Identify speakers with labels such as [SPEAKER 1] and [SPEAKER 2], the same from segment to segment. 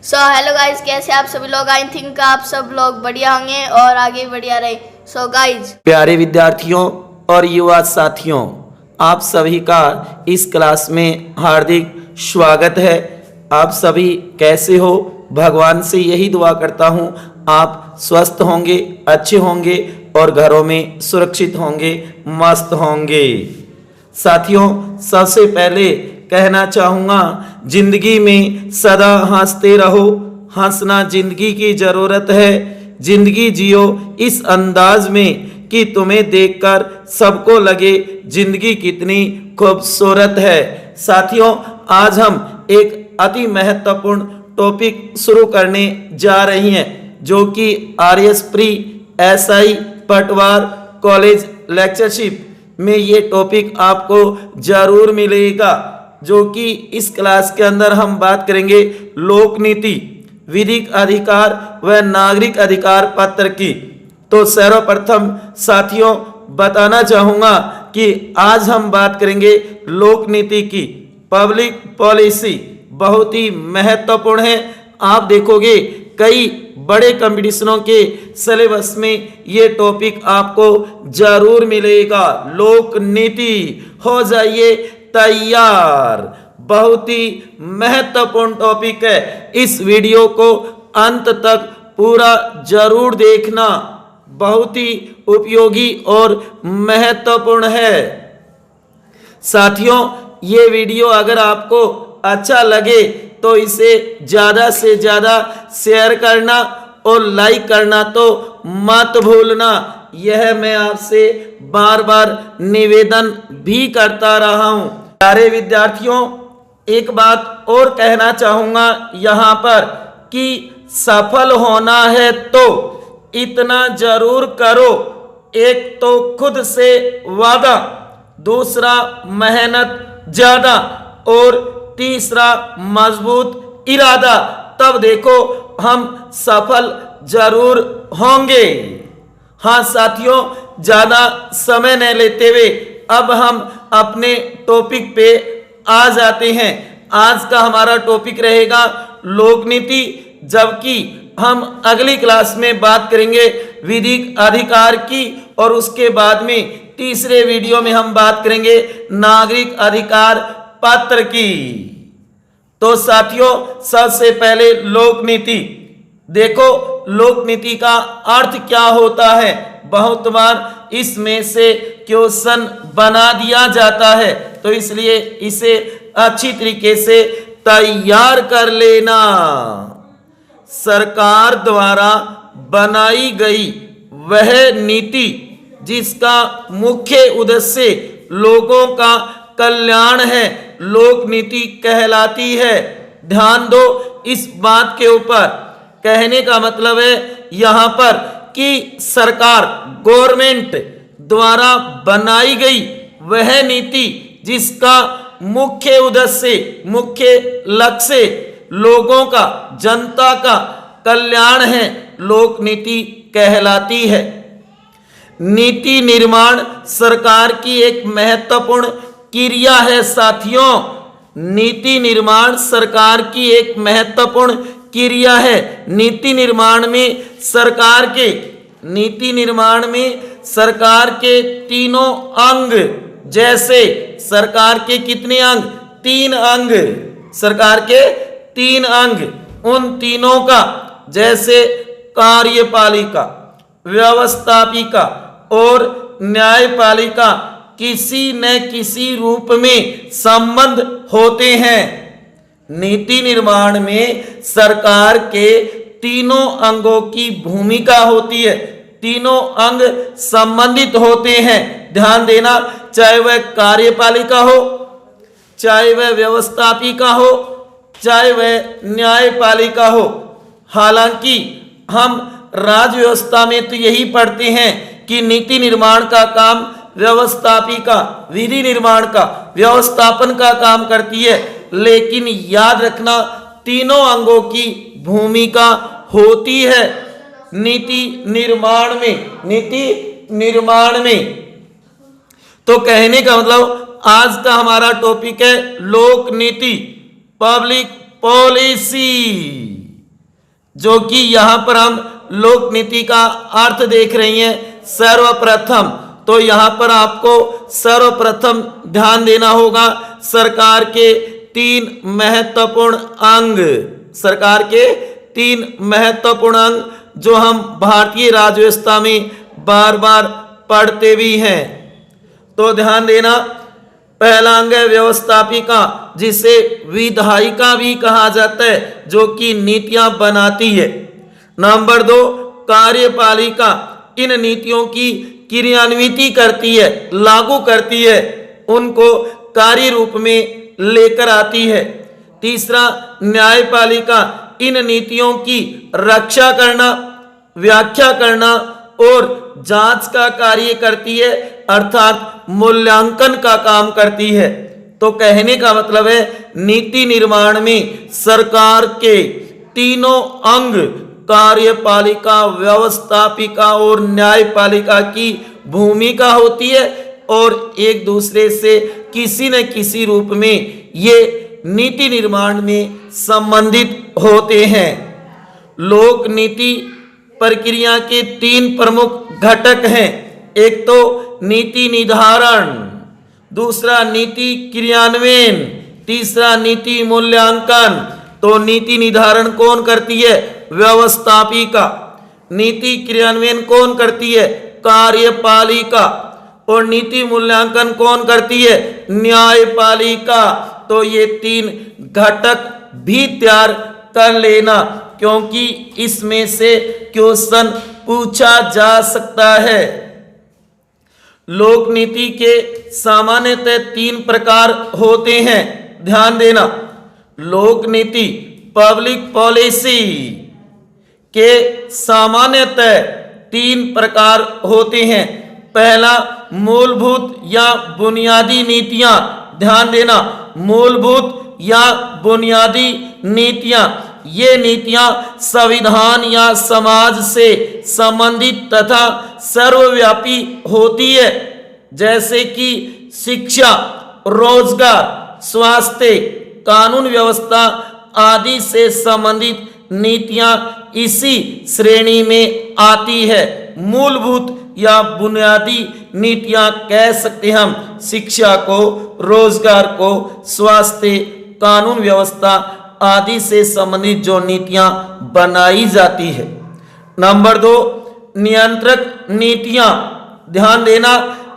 [SPEAKER 1] Hello guys, कैसे आप सभी लोग। आई थिंक आप सब लोग बढ़िया होंगे और आगे भी बढ़िया रहे। गाइज,
[SPEAKER 2] प्यारे विद्यार्थियों और युवा साथियों, आप सभी का इस क्लास में हार्दिक स्वागत है। आप सभी कैसे हो? भगवान से यही दुआ करता हूँ आप स्वस्थ होंगे, अच्छे होंगे और घरों में सुरक्षित होंगे, मस्त होंगे। साथियों, सबसे पहले कहना चाहूँगा, जिंदगी में सदा हंसते रहो। हंसना जिंदगी की ज़रूरत है। जिंदगी जियो इस अंदाज में कि तुम्हें देखकर सबको लगे जिंदगी कितनी खूबसूरत है। साथियों, आज हम एक अति महत्वपूर्ण टॉपिक शुरू करने जा रही हैं, जो कि आरएस प्री एसआई पटवार कॉलेज लेक्चरशिप में ये टॉपिक आपको जरूर मिलेगा। जो कि इस क्लास के अंदर हम बात करेंगे लोक नीति, विधिक अधिकार व नागरिक अधिकार पत्र की। तो सर्वप्रथम साथियों बताना चाहूँगा कि आज हम बात करेंगे लोक नीति की। पब्लिक पॉलिसी बहुत ही महत्वपूर्ण है। आप देखोगे कई बड़े कंपटीशनों के सिलेबस में ये टॉपिक आपको जरूर मिलेगा। लोक नीति, हो जाइए तैयार। बहुत ही महत्वपूर्ण टॉपिक है। इस वीडियो को अंत तक पूरा जरूर देखना, बहुत ही उपयोगी और महत्वपूर्ण है। साथियों, ये वीडियो अगर आपको अच्छा लगे तो इसे ज़्यादा से ज़्यादा शेयर करना और लाइक करना तो मत भूलना। यह मैं आपसे बार बार निवेदन भी करता रहा हूँ। प्यारे विद्यार्थियों, एक बात और कहना चाहूँगा यहाँ पर कि सफल होना है तो इतना जरूर करो। एक तो खुद से वादा, दूसरा मेहनत ज़्यादा और तीसरा मजबूत इरादा। तब देखो हम सफल जरूर होंगे। हाँ साथियों, ज़्यादा समय न लेते हुए अब हम अपने टॉपिक पे आ जाते हैं। आज का हमारा टॉपिक रहेगा लोक नीति, जबकि हम अगली क्लास में बात करेंगे विधिक अधिकार की और उसके बाद में तीसरे वीडियो में हम बात करेंगे नागरिक अधिकार पत्र की। तो साथियों, सबसे पहले लोक नीति देखो। लोक नीति का अर्थ क्या होता है? बहुत बार इसमें से क्वेश्चन बना दिया जाता है, तो इसलिए इसे अच्छी तरीके से तैयार कर लेना। सरकार द्वारा बनाई गई वह नीति जिसका मुख्य उद्देश्य लोगों का कल्याण है, लोक नीति कहलाती है। ध्यान दो इस बात के ऊपर। कहने का मतलब है यहाँ पर कि सरकार, गवर्नमेंट द्वारा बनाई गई वह नीति जिसका मुख्य उद्देश्य, मुख्य लक्ष्य लोगों का, जनता का कल्याण है, लोक नीति कहलाती है। नीति निर्माण सरकार की एक महत्वपूर्ण क्रिया है। साथियों, नीति निर्माण सरकार की एक महत्वपूर्ण क्रिया है। नीति निर्माण में सरकार के तीनों अंग, जैसे सरकार के कितने अंग? 3 अंग। सरकार के 3 अंग, उन तीनों का, जैसे कार्यपालिका, व्यवस्थापिका और न्यायपालिका, किसी न किसी रूप में संबंध होते हैं। नीति निर्माण में सरकार के तीनों अंगों की भूमिका होती है। तीनों अंग संबंधित होते हैं। ध्यान देना, चाहे वह कार्यपालिका हो, चाहे वह व्यवस्थापिका हो, चाहे वह न्यायपालिका हो। हालांकि हम राज्य व्यवस्था में तो यही पढ़ते हैं कि नीति निर्माण का काम व्यवस्थापिका, विधि निर्माण का, व्यवस्थापन का काम करती है। लेकिन याद रखना, तीनों अंगों की भूमिका होती है नीति निर्माण में। तो कहने का मतलब आज का हमारा टॉपिक है लोक नीति, पब्लिक पॉलिसी। जो कि यहाँ पर हम लोक नीति का अर्थ देख रही हैं। सर्वप्रथम, तो यहाँ पर आपको सर्वप्रथम ध्यान देना होगा सरकार के 3 महत्वपूर्ण अंग, सरकार के 3 महत्वपूर्ण अंग जो हम भारतीय राज्य व्यवस्था में बार बार पढ़ते भी हैं। तो ध्यान देना, पहला अंग है व्यवस्थापिका, जिसे विधायिका भी कहा जाता है, जो कि नीतियां बनाती है। नंबर 2 कार्यपालिका, इन नीतियों की क्रियान्वित करती है, लागू करती है, उनको कार्य रूप में लेकर आती है। तीसरा न्यायपालिका, इन नीतियों की रक्षा करना, व्याख्या करना और जांच का कार्य करती है, अर्थात मूल्यांकन का काम करती है। तो कहने का मतलब है नीति निर्माण में सरकार के तीनों अंग कार्यपालिका, व्यवस्थापिका और न्यायपालिका की भूमिका होती है और एक दूसरे से किसी न किसी रूप में ये नीति निर्माण में संबंधित होते हैं। लोक नीति प्रक्रिया के 3 प्रमुख घटक हैं। एक तो नीति निर्धारण, दूसरा नीति क्रियान्वयन, तीसरा नीति मूल्यांकन। तो नीति निर्धारण कौन करती है? व्यवस्थापिका। नीति क्रियान्वयन कौन करती है? कार्यपालिका। और नीति मूल्यांकन कौन करती है? न्यायपालिका। तो ये 3 घटक भी तैयार कर लेना, क्योंकि इसमें से क्वेश्चन पूछा जा सकता है। लोक नीति के सामान्यतः 3 प्रकार होते हैं, ध्यान देना। लोक नीति पब्लिक पॉलिसी के सामान्यतः 3 प्रकार होते हैं। पहला मूलभूत या बुनियादी नीतियां, ध्यान देना, मूलभूत या बुनियादी नीतियां, ये नीतियां संविधान या समाज से संबंधित तथा सर्वव्यापी होती है, जैसे कि शिक्षा, रोजगार, स्वास्थ्य, कानून व्यवस्था आदि से संबंधित नीतियां इसी श्रेणी में आती है। मूलभूत या बुनियादी नीतियां कह सकते हम शिक्षा को, रोजगार को, स्वास्थ्य, कानून व्यवस्था आदि से संबंधित जो नीतियां बनाई जाती है। नंबर 2 नियंत्रक नीतियां, ध्यान देना,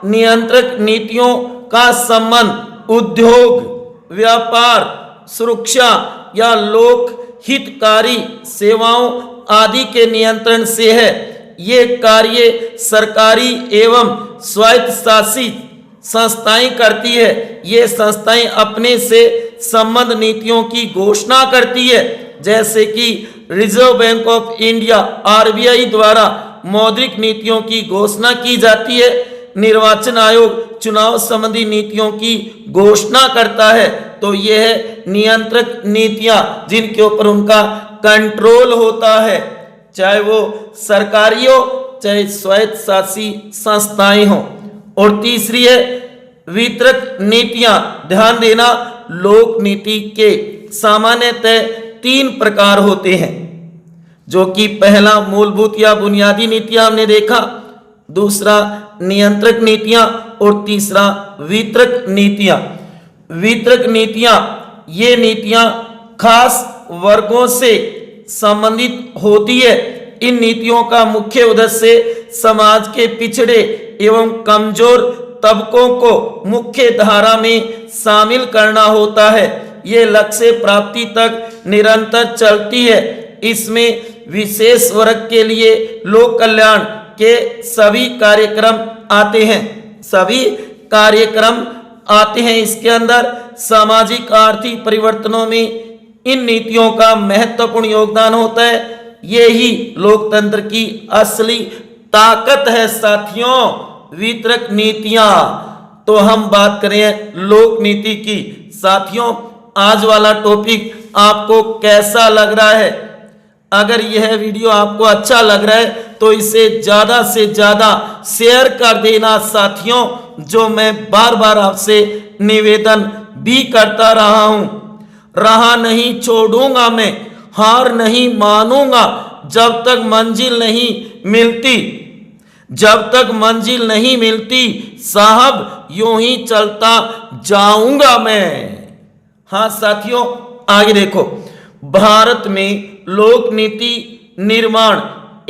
[SPEAKER 2] नियंत्रक नीतियों का संबंध उद्योग, व्यापार, सुरक्षा या लोक हितकारी सेवाओं आदि के नियंत्रण से है। ये कार्य सरकारी एवं स्वायत्त शासित संस्थाएं करती है। ये संस्थाएं अपने से संबंध नीतियों की घोषणा करती है, जैसे कि reserve bank of India RBI द्वारा मौद्रिक नीतियों की घोषणा की जाती है। निर्वाचन आयोग चुनाव संबंधी नीतियों की घोषणा करता है। तो यह है नियंत्रक नीतियां, जिनके ऊपर उनका कंट्रोल होता है, चाहे वो सरकारी हो चाहे स्वायत्त शासित संस्थाएं हो। और तीसरी है वितरक नीतियां, ध्यान देना, लोक नीति के सामान्यतः 3 प्रकार होते हैं, जो कि पहला मूलभूत या बुनियादी नीतियां हमने देखा, दूसरा नियंत्रक नीतियां और तीसरा वितरक नीतियां। वितरक नीतियां, ये नीतियां खास वर्गों से संबंधित होती है। इन नीतियों का मुख्य उद्देश्य समाज के पिछड़े एवं कमजोर तबकों को मुख्य धारा में शामिल करना होता है। ये लक्ष्य प्राप्ति तक निरंतर चलती है। इसमें विशेष वर्ग के लिए लोक कल्याण के सभी कार्यक्रम आते हैं, सभी कार्यक्रम आते हैं। इसके अंदर सामाजिक आर्थिक परिवर्तनों में इन नीतियों का महत्वपूर्ण योगदान होता है। ये ही लोकतंत्र की असली ताकत है साथियों, वितरक नीतियां। तो हम बात करें लोक नीति की। साथियों, आज वाला टॉपिक आपको कैसा लग रहा है? अगर यह वीडियो आपको अच्छा लग रहा है तो इसे ज़्यादा से ज़्यादा शेयर कर देना साथियों, जो मैं बार बार आपसे निवेदन भी करता रहा हूं। रहा नहीं छोड़ूंगा मैं हार नहीं मानूंगा जब तक मंजिल नहीं मिलती, जब तक मंजिल नहीं मिलती साहब यूं ही चलता जाऊंगा मैं। हाँ साथियों, आगे देखो, भारत में लोक नीति निर्माण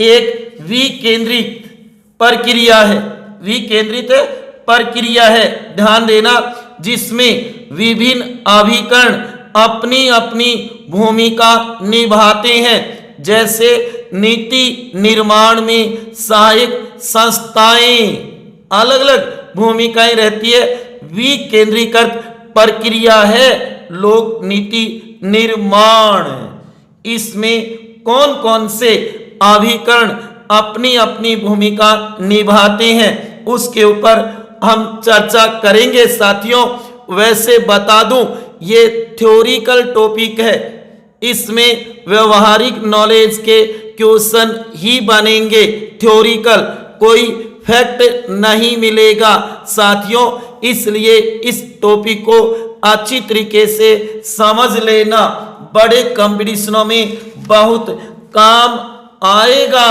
[SPEAKER 2] एक विकेंद्रित प्रक्रिया है, विकेंद्रित प्रक्रिया है, ध्यान देना, जिसमें विभिन्न अभिकरण अपनी अपनी भूमिका निभाते हैं। जैसे नीति निर्माण में सहायक संस्थाएं अलग अलग भूमिकाएं रहती है, विकेंद्रीकृत प्रक्रिया है लोक नीति निर्माण। इसमें कौन कौन से अभिकरण अपनी अपनी भूमिका निभाते हैं उसके ऊपर हम चर्चा करेंगे साथियों। वैसे बता दूं ये थ्योरिकल टॉपिक है, इसमें व्यवहारिक नॉलेज के क्वेश्चन ही बनेंगे, थ्योरिकल, कोई फैक्ट नहीं मिलेगा साथियों। इसलिए इस टॉपिक को अच्छी तरीके से समझ लेना, बड़े कंपटीशनों में बहुत काम आएगा।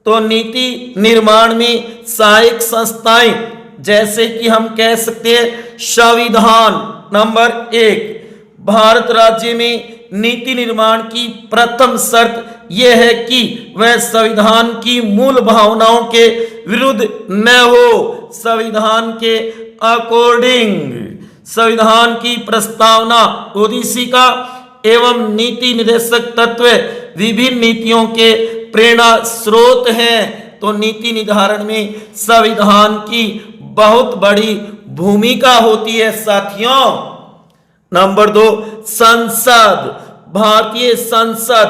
[SPEAKER 2] तो नीति निर्माण में सहायक संस्थाएं, जैसे कि हम कह सकते हैं संविधान नंबर 1। भारत राज्य में नीति निर्माण की प्रथम शर्त यह है कि वह संविधान की मूल भावनाओं के विरुद्ध न हो। संविधान के अकॉर्डिंग संविधान की प्रस्तावना, उद्देशिका एवं नीति निर्देशक तत्व विभिन्न नीतियों के प्रेरणा स्रोत हैं। तो नीति निर्धारण में संविधान की बहुत बड़ी भूमिका होती है साथियों। नंबर 2, संसद। भारतीय संसद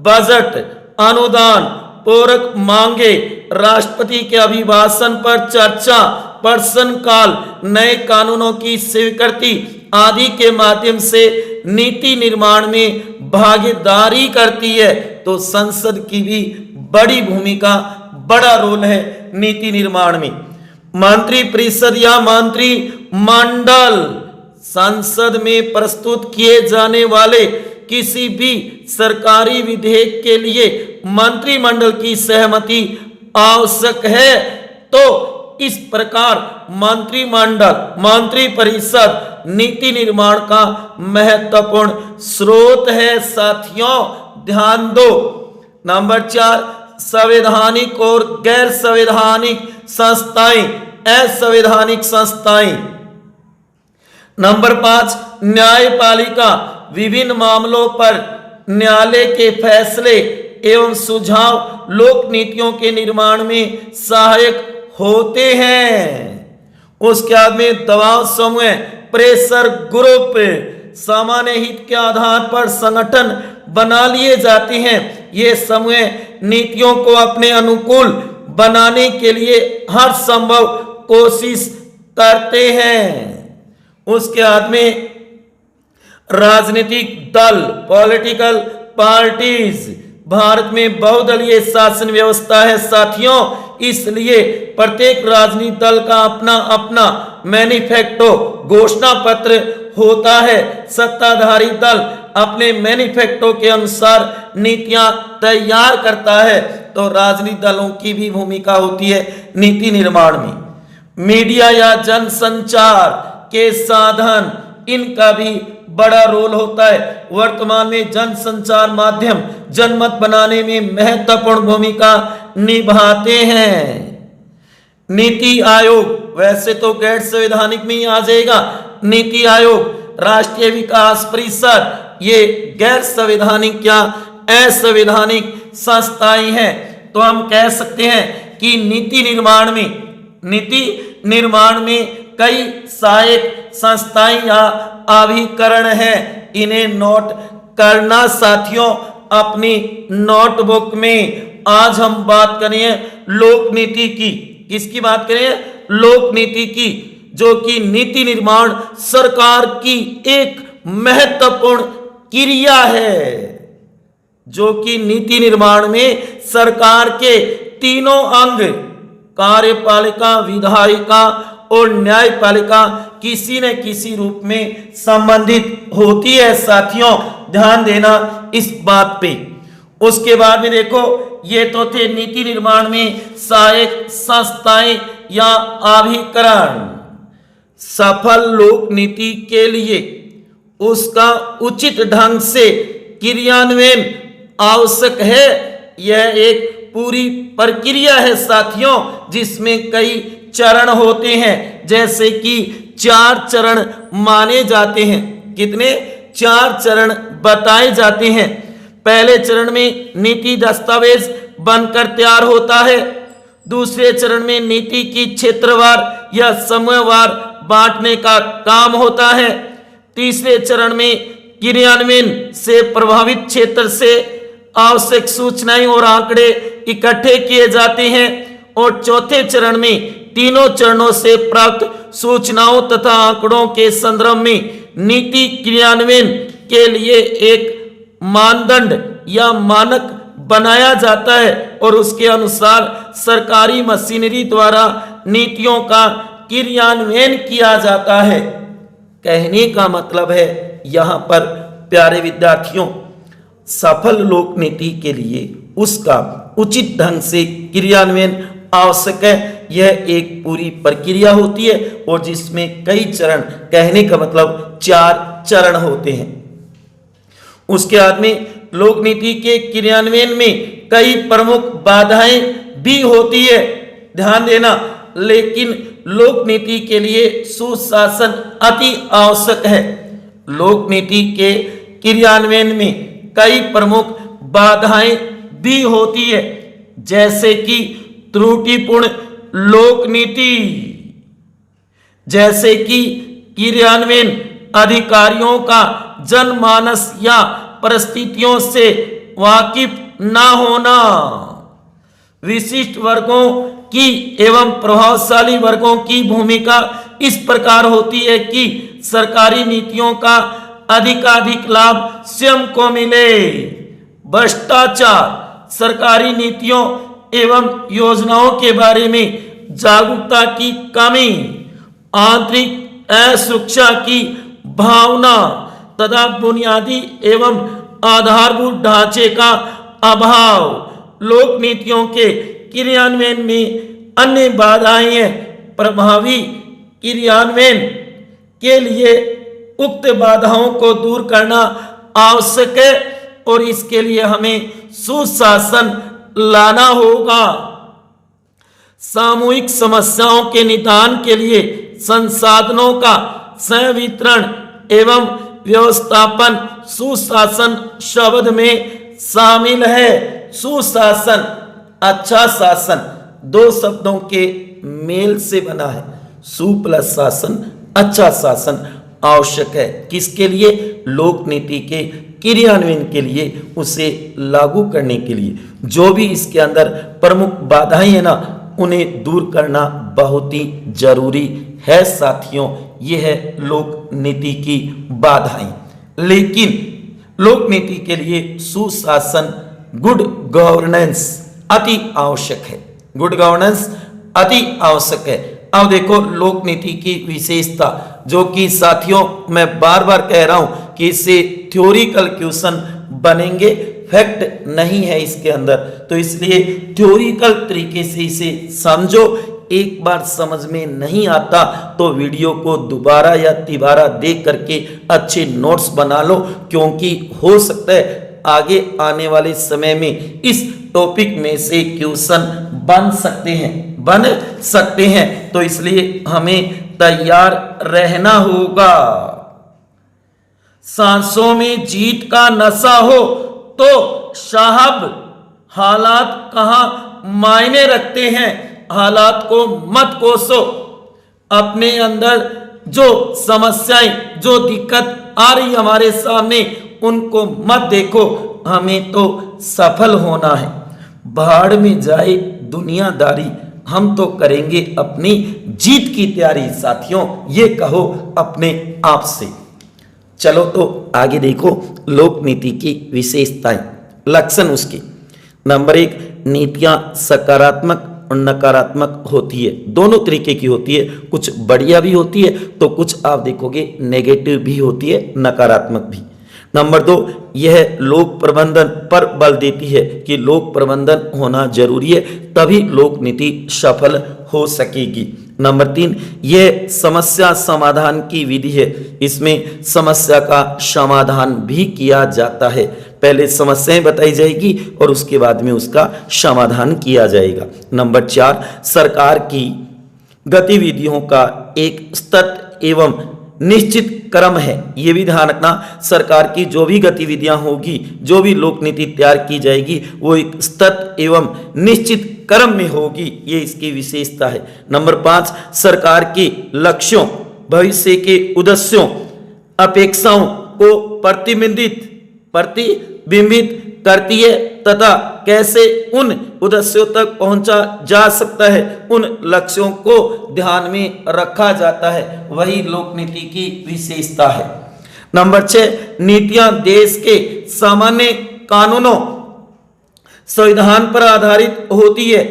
[SPEAKER 2] बजट, अनुदान, पूरक मांगे, राष्ट्रपति के अभिभाषण पर चर्चा, प्रश्नकाल, नए कानूनों की स्वीकृति आदि के माध्यम से नीति निर्माण में भागीदारी करती है। तो संसद की भी बड़ी भूमिका, बड़ा रोल है नीति निर्माण में। मंत्री परिषद या मंत्री मंडल, संसद में प्रस्तुत किए जाने वाले किसी भी सरकारी विधेयक के लिए मंत्रिमंडल की सहमति आवश्यक है। तो इस प्रकार मंत्रिमंडल, मंत्रिपरिषद नीति निर्माण का महत्वपूर्ण स्रोत है साथियों, ध्यान दो। नंबर 4, संवैधानिक और गैर संवैधानिक संस्थाएं, असंवैधानिक संस्थाएं। नंबर 5, न्यायपालिका, विभिन्न मामलों पर न्यायालय के फैसले एवं सुझाव लोक नीतियों के निर्माण में सहायक होते हैं। उसके बाद में दबाव समूह, प्रेशर ग्रुप, सामान्य हित के आधार पर संगठन बना लिए जाते हैं। ये समूह नीतियों को अपने अनुकूल बनाने के लिए हर संभव कोशिश करते हैं। उसके बाद में राजनीतिक दल, पॉलिटिकल पार्टीज, भारत में बहुदलीय शासन व्यवस्था है साथियों, इसलिए प्रत्येक राजनीतिक दल का अपना अपना मैनिफेस्टो, घोषणा पत्र होता है। सत्ताधारी दल अपने मैनिफेस्टो के अनुसार नीतियां तैयार करता है। तो राजनीतिक दलों की भी भूमिका होती है नीति निर्माण में। मीडिया या जनसंचार के साधन, इनका भी बड़ा रोल होता है। वर्तमान में जनसंचार माध्यम जनमत बनाने में महत्वपूर्ण भूमिका निभाते हैं। नीति आयोग, वैसे तो गैर संवैधानिक में ही आ जाएगा। नीति आयोग, राष्ट्रीय विकास परिषद, ये गैर संवैधानिक या असंवैधानिक संस्थाएं हैं। तो हम कह सकते हैं कि नीति निर्माण में कई सहायक संस्थाएं या अभिकरण हैं। इन्हें नोट करना साथियों अपनी नोटबुक में। आज हम बात करेंगे लोक नीति की। किसकी बात करें? लोक नीति की, जो कि नीति निर्माण सरकार की एक महत्वपूर्ण क्रिया है, जो कि नीति निर्माण में सरकार के तीनों अंग, कार्यपालिका, विधायिका और न्यायपालिका किसी न किसी रूप में संबंधित होती है साथियों, ध्यान देना इस बात पे। उसके बाद में देखो, ये तो थे नीति निर्माण में सहायक संस्थाएं या अभिकरण। सफल लोक नीति के लिए उसका उचित ढंग से क्रियान्वयन आवश्यक है। यह एक पूरी प्रक्रिया है साथियों, जिसमें कई चरण होते हैं, जैसे कि 4 चरण माने जाते हैं। कितने? 4 चरण बताए जाते हैं। पहले चरण में नीति दस्तावेज बनकर तैयार होता है। दूसरे चरण में नीति की क्षेत्रवार या समूहवार बांटने का काम होता है। तीसरे चरण में क्रियान्वयन से प्रभावित क्षेत्र से आवश्यक सूचनाएं और आंकड़े इकट्ठे किए जाते हैं। और चौथे चरण में तीनों चरणों से प्राप्त सूचनाओं तथा आंकड़ों के संदर्भ में नीति क्रियान्वयन के लिए एक मानदंड या मानक बनाया जाता है और उसके अनुसार सरकारी मशीनरी द्वारा नीतियों का क्रियान्वयन किया जाता है। कहने का मतलब है यहाँ पर प्यारे विद्यार्थियों, सफल लोक नीति के लिए उसका उचित ढंग से क्रियान्वयन आवश्यक है। यह एक पूरी प्रक्रिया होती है और जिसमें कई चरण, कहने का मतलब 4 चरण होते हैं। उसके बाद में लोक नीति के क्रियान्वयन में कई प्रमुख बाधाएं भी होती है, ध्यान देना। लेकिन लोक नीति के लिए सुशासन अति आवश्यक है। लोक नीति के क्रियान्वयन में कई प्रमुख बाधाएं भी होती है, जैसे कि त्रुटिपूर्ण लोक नीति, जैसे कि क्रियान्वयन अधिकारियों का जनमानस या परिस्थितियों से वाकिफ न होना, विशिष्ट वर्गों की एवं प्रभावशाली वर्गों की भूमिका इस प्रकार होती है कि सरकारी नीतियों का अधिकाधिक लाभ स्वयं को मिले। भ्रष्टाचार, सरकारी नीतियों एवं योजनाओं के बारे में जागरूकता की कमी, आंतरिक असुरक्षा की भावना तथा बुनियादी एवं आधारभूत ढांचे का अभाव लोक नीतियों के क्रियान्वयन में अन्य बाधाएं हैं। प्रभावी क्रियान्वयन के लिए उक्त बाधाओं को दूर करना आवश्यक है और इसके लिए हमें सुशासन लाना होगा। सामूहिक समस्याओं के निदान के लिए संसाधनों का संवितरण एवं व्यवस्थापन सुशासन शब्द में शामिल है। सुशासन, अच्छा शासन, 2 शब्दों के मेल से बना है। सु प्लस शासन, अच्छा शासन आवश्यक है। किसके लिए? लोक नीति के क्रियान्वयन के लिए, उसे लागू करने के लिए। जो भी इसके अंदर प्रमुख बाधाएं हैं ना, उन्हें दूर करना बहुत ही जरूरी है साथियों। यह है लोक नीति की बाधाएं। लेकिन लोक नीति के लिए सुशासन, गुड गवर्नेंस अति आवश्यक है। गुड गवर्नेंस अति आवश्यक है। अब देखो लोक नीति की विशेषता, जो कि साथियों मैं बार बार कह रहा हूं कि इससे थ्योरिकल क्वेश्चन बनेंगे, फैक्ट नहीं है इसके अंदर, तो इसलिए थ्योरिकल तरीके से इसे समझो। एक बार समझ में नहीं आता तो वीडियो को दोबारा या तिबारा देख करके अच्छे नोट्स बना लो, क्योंकि हो सकता है आगे आने वाले समय में इस टॉपिक में से क्वेश्चन बन सकते हैं। तो इसलिए हमें तैयार रहना होगा। सांसों में जीत का नशा हो तो साहब हालात कहां मायने रखते हैं। हालात को मत कोसो, अपने अंदर जो समस्याएं, जो दिक्कत आ रही हमारे सामने, उनको मत देखो। हमें तो सफल होना है। भाड़ में जाए दुनियादारी, हम तो करेंगे अपनी जीत की तैयारी साथियों। ये कहो अपने आप से। चलो तो आगे देखो लोक नीति की विशेषताएं, लक्षण उसके। नंबर 1, नीतियां सकारात्मक और नकारात्मक होती है, दोनों तरीके की होती है। कुछ बढ़िया भी होती है तो कुछ आप देखोगे नेगेटिव भी होती है, नकारात्मक भी। नंबर 2, यह लोक प्रबंधन पर बल देती है कि लोक प्रबंधन होना जरूरी है, तभी लोक नीति सफल हो सकेगी। नंबर 3, यह समस्या समाधान की विधि है, इसमें समस्या का समाधान भी किया जाता है। पहले समस्याएं बताई जाएगी और उसके बाद में उसका समाधान किया जाएगा। नंबर 4, सरकार की गतिविधियों का एक स्तर एवं निश्चित क्रम है। ये भी ध्यान रखना, सरकार की जो भी गतिविधियां होगी, जो भी लोक नीति तैयार की जाएगी, वो एक स्तर एवं निश्चित क्रम में होगी, ये इसकी विशेषता है। नंबर 5, सरकार के लक्ष्यों, भविष्य के उद्देश्यों, अपेक्षाओं को प्रतिबिंबित करती है तथा कैसे उन उद्देश्यों तक पहुंचा जा सकता है, उन लक्ष्यों को ध्यान में रखा जाता है, वही लोक नीति की विशेषता है। नंबर 6, नीतियां देश के सामान्य कानूनों, संविधान पर आधारित होती है।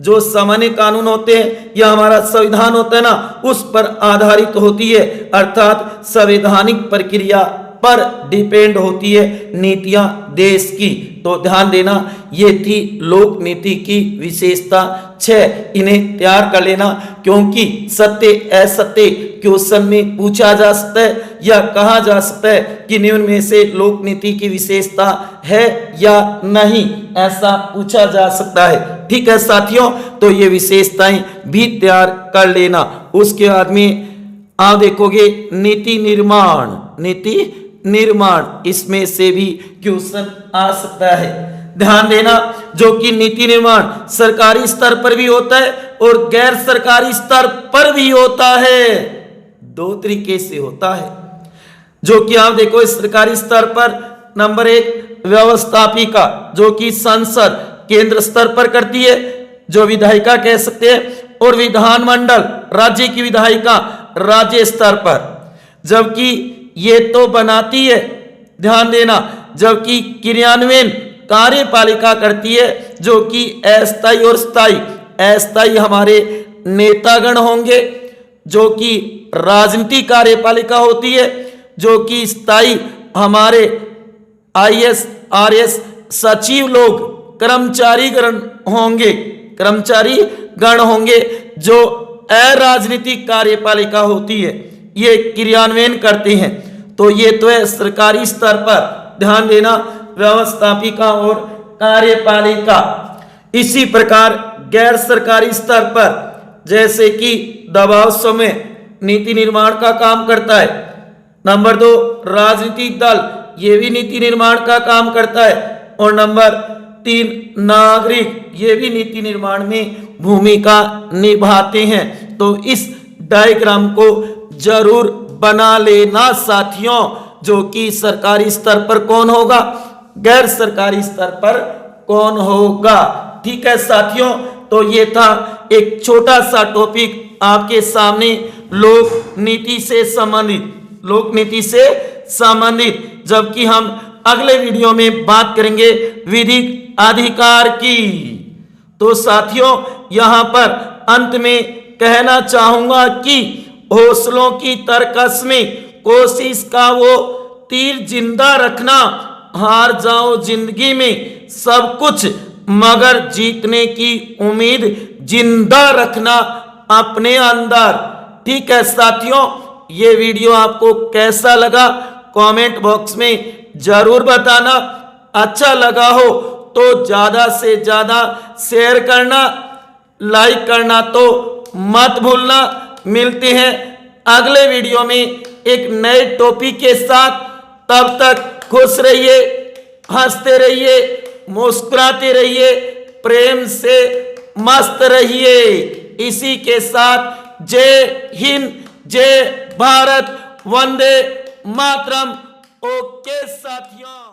[SPEAKER 2] जो सामान्य कानून होते हैं या हमारा संविधान होता है ना, उस पर आधारित होती है, अर्थात संवैधानिक प्रक्रिया पर डिपेंड होती है नीतियां देश की। तो ध्यान देना, ये थी लोक नीति की विशेषता 6, इन्हें तैयार कर लेना, क्योंकि सत्य असत्य क्वेश्चन में पूछा जा सकता है या कहा जा सकता है कि निम्न में से लोक नीति की विशेषता है या नहीं, ऐसा पूछा जा सकता है। ठीक है साथियों, तो ये विशेषताएं भी तैयार कर लेना। उसके बाद में आप देखोगे नीति निर्माण, इसमें से भी क्वेश्चन आ सकता है। ध्यान देना, जो कि नीति निर्माण सरकारी स्तर पर भी होता है और गैर सरकारी स्तर पर भी होता है, दो तरीके से होता है। जो कि आप देखो सरकारी स्तर पर नंबर 1 व्यवस्थापिका, जो कि संसद केंद्र स्तर पर करती है, जो विधायिका कह सकते हैं, और विधानमंडल राज्य की विधायिका राज्य स्तर पर, जबकि ये तो बनाती है, ध्यान देना, जबकि क्रियान्वयन कार्यपालिका करती है, जो कि अस्थायी और स्थायी। अस्थायी हमारे नेतागण होंगे, जो कि राजनीतिक कार्यपालिका होती है, जो कि स्थायी हमारे IAS RS सचिव लोग कर्मचारी गण होंगे, जो अराजनीतिक कार्यपालिका होती है, ये क्रियान्वयन करते हैं। तो ये तो है सरकारी स्तर पर, ध्यान देना, व्यवस्थापिका और कार्यपालिका। इसी प्रकार गैर सरकारी स्तर पर, जैसे कि दबाव समय नीति निर्माण का काम करता है। नंबर 2 राजनीतिक दल, ये भी नीति निर्माण का काम करता है। और नंबर 3 नागरिक, ये भी नीति निर्माण में भूमिका निभाते हैं। तो इस डायग्राम को जरूर बना लेना साथियों, जो कि सरकारी स्तर पर कौन होगा, गैर सरकारी स्तर पर कौन होगा। ठीक है साथियों, तो ये था एक छोटा सा टॉपिक आपके सामने लोक नीति से संबंधित, जबकि हम अगले वीडियो में बात करेंगे विधिक अधिकार की। तो साथियों, यहां पर अंत में कहना चाहूंगा कि हौसलों की तरकस में कोशिश का वो तीर जिंदा रखना, हार जाओ जिंदगी में सब कुछ मगर जीतने की उम्मीद जिंदा रखना अपने अंदर। ठीक है साथियों, ये वीडियो आपको कैसा लगा कमेंट बॉक्स में जरूर बताना। अच्छा लगा हो तो ज्यादा से ज्यादा शेयर करना, लाइक करना तो मत भूलना। मिलते हैं अगले वीडियो में एक नए टॉपिक के साथ। तब तक खुश रहिए, हंसते रहिए, मुस्कुराते रहिए, प्रेम से मस्त रहिए। इसी के साथ जय हिंद, जय भारत, वंदे मातरम। ओके साथियों।